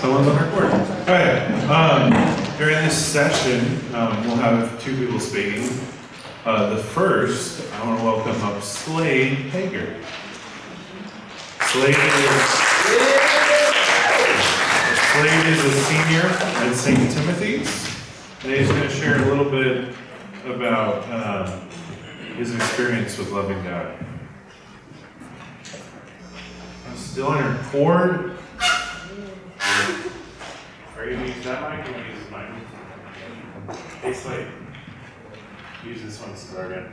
Someone's on record. All right. During this session, we'll have two people speaking. The first, I want to welcome up Slade Hager. Slade is a senior at St. Timothy's, and he's going to share a little bit about his experience with loving God. I'm still on your cord. Are you going to use that mic or going to use this mic? Hey, Slade. Use this one to start again.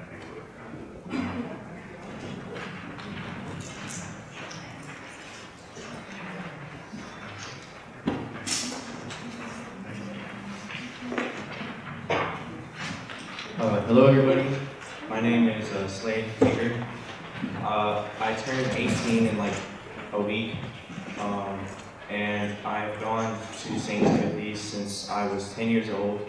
Hello everybody, my name is Slade Hager. I turned 18 in like a week, and I've gone to St. Timothy's since I was 10 years old.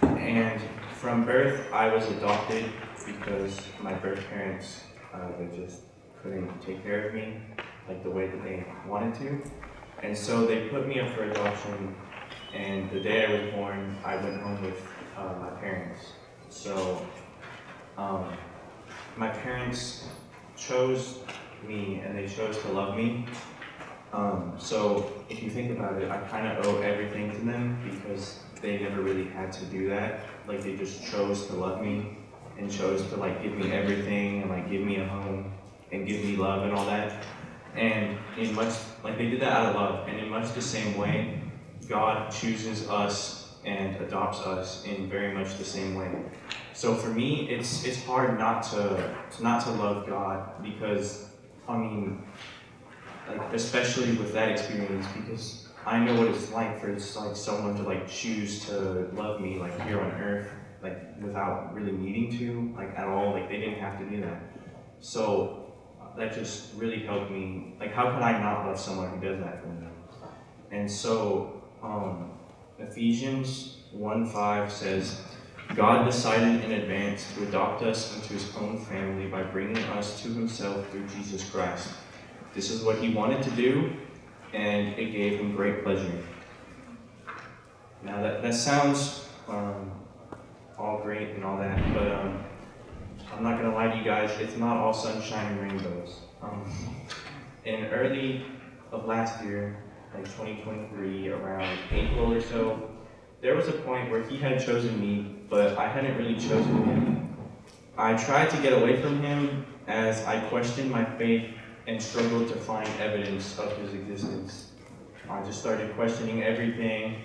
And from birth, I was adopted because my birth parents, they just couldn't take care of me like the way that they wanted to. And so they put me up for adoption, and the day I was born, I went home with my parents. So my parents chose me and they chose to love me. So if you think about it, I kind of owe everything to them because they never really had to do that. Like they just chose to love me and chose to like give me everything and like give me a home and give me love and all that. And in much, like they did that out of love. And in much the same way, God chooses us and adopts us in very much the same way. So for me, it's hard not to love God because, I mean, like especially with that experience, because I know what it's like for like someone to like choose to love me like here on earth, like without really needing to, like at all. Like they didn't have to do that. So that just really helped me. Like how could I not love someone who does that for me? And so Ephesians 1:5 says, God decided in advance to adopt us into his own family by bringing us to himself through Jesus Christ. This is what he wanted to do, and it gave him great pleasure. Now that sounds all great and all that, but I'm not going to lie to you guys, it's not all sunshine and rainbows. In early of last year, like 2023, around April or so, there was a point where he had chosen me, but I hadn't really chosen him. I tried to get away from him as I questioned my faith and struggled to find evidence of his existence. I just started questioning everything.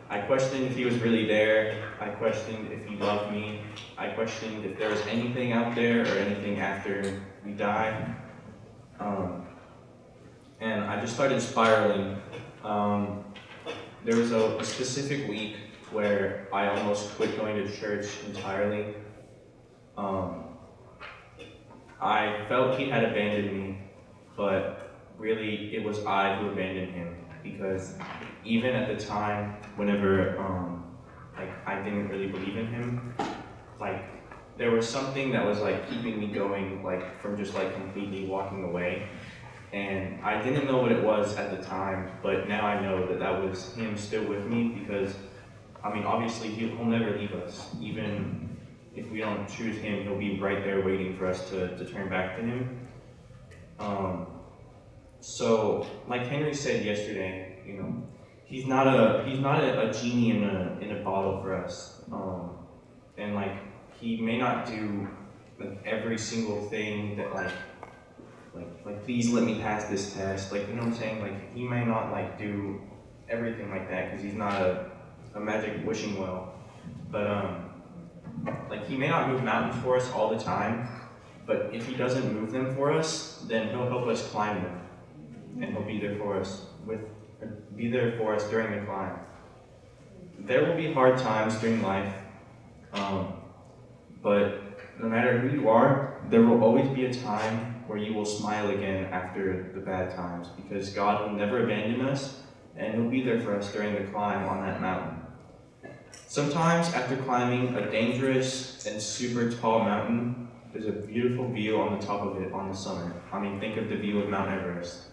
I questioned if he was really there. I questioned if he loved me. I questioned if there was anything out there or anything after we died. And I just started spiraling. There was a specific week where I almost quit going to church entirely. I felt he had abandoned me, but really it was I who abandoned him, because even at the time, whenever like I didn't really believe in him, like there was something that was like keeping me going, like from just like completely walking away. And I didn't know what it was at the time, but now I know that that was him still with me, because, I mean, obviously he'll never leave us. Even if we don't choose him, he'll be right there waiting for us to turn back to him. So, like Henry said yesterday, you know, he's not a genie in a bottle for us. And like, he may not do like every single thing that like please let me pass this test, like, you know what I'm saying? Like, he may not like do everything like that because he's not a magic wishing well, but like he may not move mountains for us all the time, but if he doesn't move them for us, then he'll help us climb them, and he'll be there for us during the climb. There will be hard times during life, but no matter who you are, there will always be a time where you will smile again after the bad times, because God will never abandon us, and he'll be there for us during the climb on that mountain. Sometimes after climbing a dangerous and super tall mountain, there's a beautiful view on the top of it on the summit. I mean, think of the view of Mount Everest.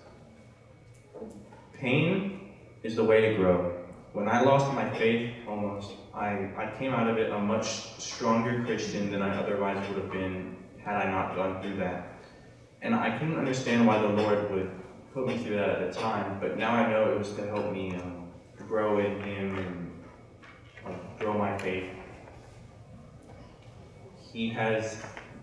Pain is the way to grow. When I lost my faith, almost, I came out of it a much stronger Christian than I otherwise would have been had I not gone through that. And I couldn't understand why the Lord would put me through that at the time, but now I know it was to help me grow in Him and grow my faith. He has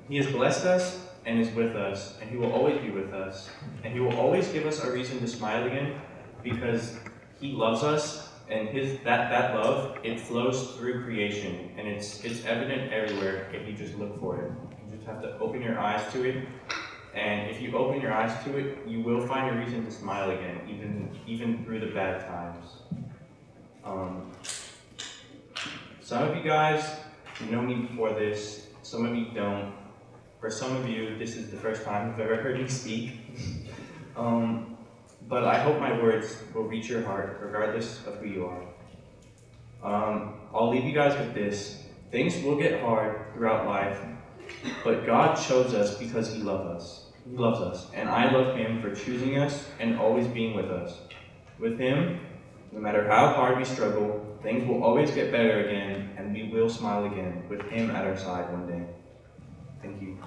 blessed us and is with us, and He will always be with us, and He will always give us a reason to smile again, because He loves us, and that love, it flows through creation, and it's evident everywhere if you just look for it. You just have to open your eyes to it, and if you open your eyes to it, you will find a reason to smile again, even through the bad times. Some of you guys know me before this, some of you don't. For some of you, this is the first time you've ever heard me speak. But I hope my words will reach your heart, regardless of who you are. I'll leave you guys with this. Things will get hard throughout life, but God chose us because He loves us. He loves us, and I love Him for choosing us and always being with us. With Him, no matter how hard we struggle, things will always get better again, and we will smile again with Him at our side one day. Thank you.